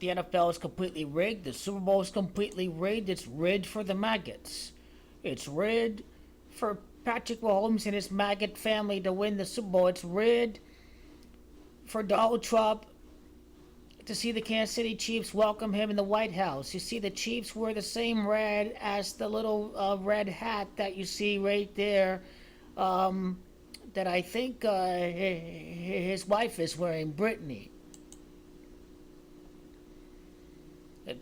The NFL is completely rigged. The Super Bowl is completely rigged. It's rigged for the MAGAs. It's rigged for Patrick Mahomes and his MAGA family to win the Super Bowl. It's rigged for Donald Trump to see the Kansas City Chiefs welcome him in the White House. You see, the Chiefs wear the same red as the little red hat that you see right there. That I think his wife is wearing, Brittany.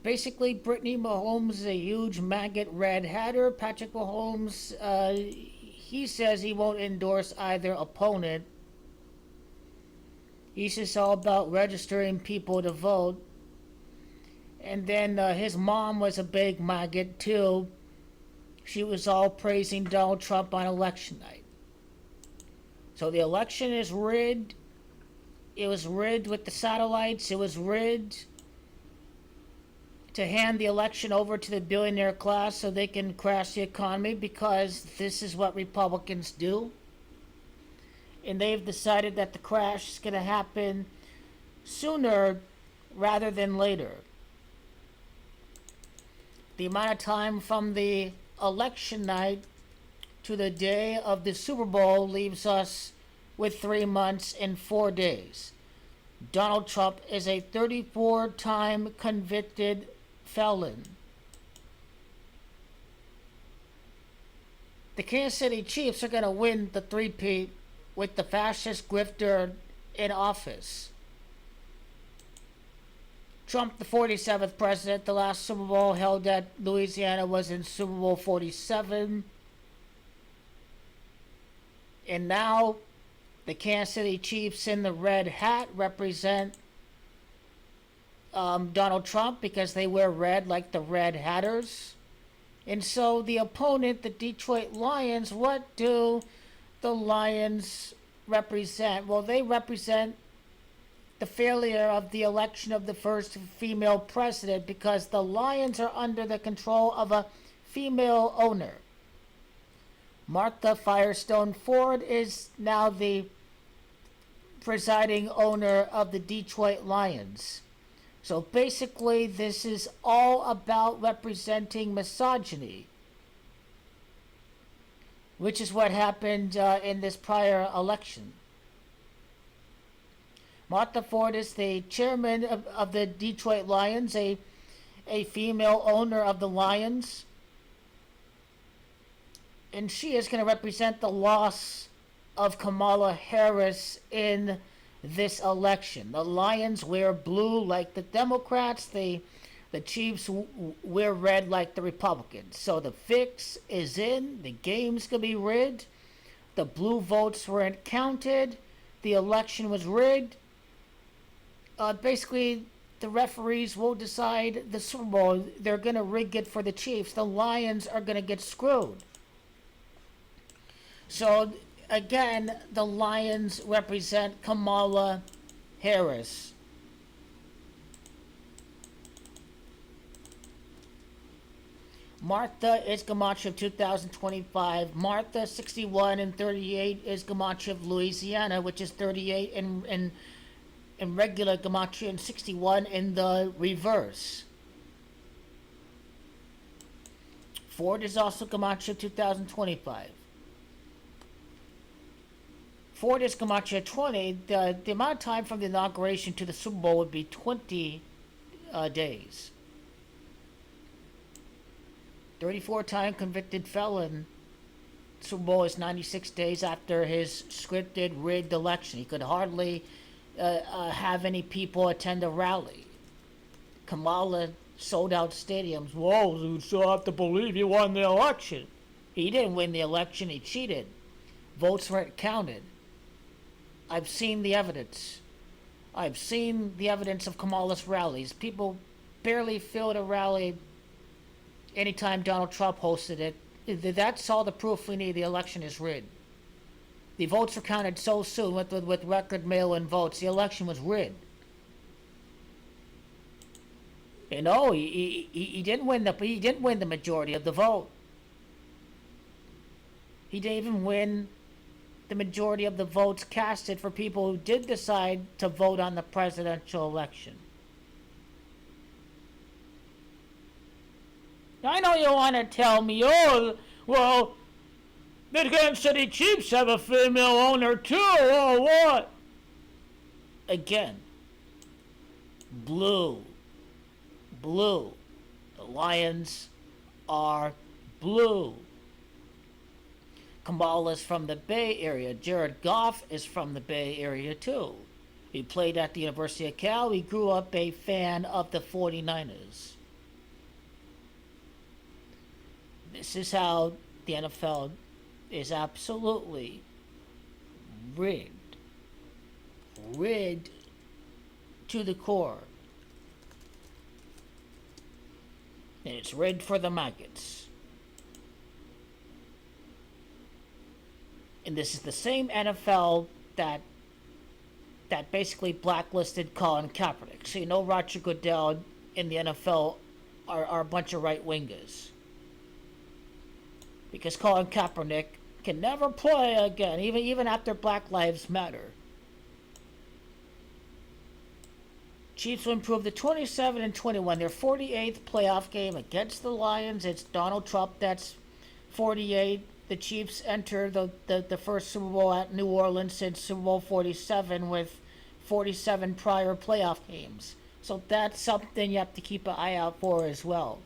Basically, Brittany Mahomes is a huge MAGA red hatter. Patrick Mahomes, he says he won't endorse either opponent. He's just all about registering people to vote. And then his mom was a big MAGA too. She was all praising Donald Trump on election night. So the election is rigged. It was rigged with the satellites. It was rigged to hand the election over to the billionaire class so they can crash the economy, because this is what Republicans do. And they've decided that the crash is going to happen sooner rather than later. The amount of time from the election night to the day of the Super Bowl leaves us with 3 months and 4 days. Donald Trump is a 34-time convicted felon. The Kansas City Chiefs are going to win the three-peat with the fascist grifter in office. Trump, the 47th president, the last Super Bowl held at Louisiana was in Super Bowl 47. And now the Kansas City Chiefs in the red hat represent Donald Trump because they wear red like the Red Hatters. And so the opponent, the Detroit Lions, what do the Lions represent? Well, they represent the failure of the election of the first female president, because the Lions are under the control of a female owner. Martha Firestone Ford is now the presiding owner of the Detroit Lions. So basically, this is all about representing misogyny, which is what happened in this prior election. Martha Ford is the chairman of the Detroit Lions, a female owner of the Lions. And she is going to represent the loss of Kamala Harris in this election. The Lions wear blue like the Democrats. The Chiefs wear red like the Republicans. So the fix is in. The game's going to be rigged. The blue votes weren't counted. The election was rigged. Basically, the referees will decide the Super Bowl. They're going to rig it for the Chiefs. The Lions are going to get screwed. So, again, the Lions represent Kamala Harris. Martha is Gamache of 2025. Martha, 61 and 38, is Gamache of Louisiana, which is 38 in regular Gamache and 61 in the reverse. Ford is also Gamache of 2025. Ford is Gamache 20. The amount of time from the inauguration to the Super Bowl would be 20 days. 34-time convicted felon. Super Bowl is 96 days after his scripted, rigged election. He could hardly have any people attend a rally. Kamala sold out stadiums. Whoa, you still have to believe he won the election. He didn't win the election, he cheated. Votes weren't counted. I've seen the evidence. I've seen the evidence of Kamala's rallies. People barely filled a rally anytime Donald Trump hosted it. That's all the proof we need. The election is rigged. The votes were counted so soon with record mail-in votes. The election was rigged. You know, he didn't win the majority of the vote. He didn't even win the majority of the votes casted for people who did decide to vote on the presidential election. I know you want to tell me, oh, well, the Kansas City Chiefs have a female owner too, or what? Again, blue. Blue. The Lions are blue. Kamala's from the Bay Area. Jared Goff is from the Bay Area too. He played at the University of Cal. He grew up a fan of the 49ers. This is how the NFL is absolutely rigged. Rigged to the core. And it's rigged for the maggots. And this is the same NFL that basically blacklisted Colin Kaepernick. So you know Roger Goodell in the NFL are a bunch of right-wingers. Because Colin Kaepernick can never play again, even after Black Lives Matter. Chiefs will improve to 27-21. Their 48th playoff game against the Lions. It's Donald Trump that's 48. The Chiefs enter the first Super Bowl at New Orleans since Super Bowl 47 with 47 prior playoff games. So that's something you have to keep an eye out for as well.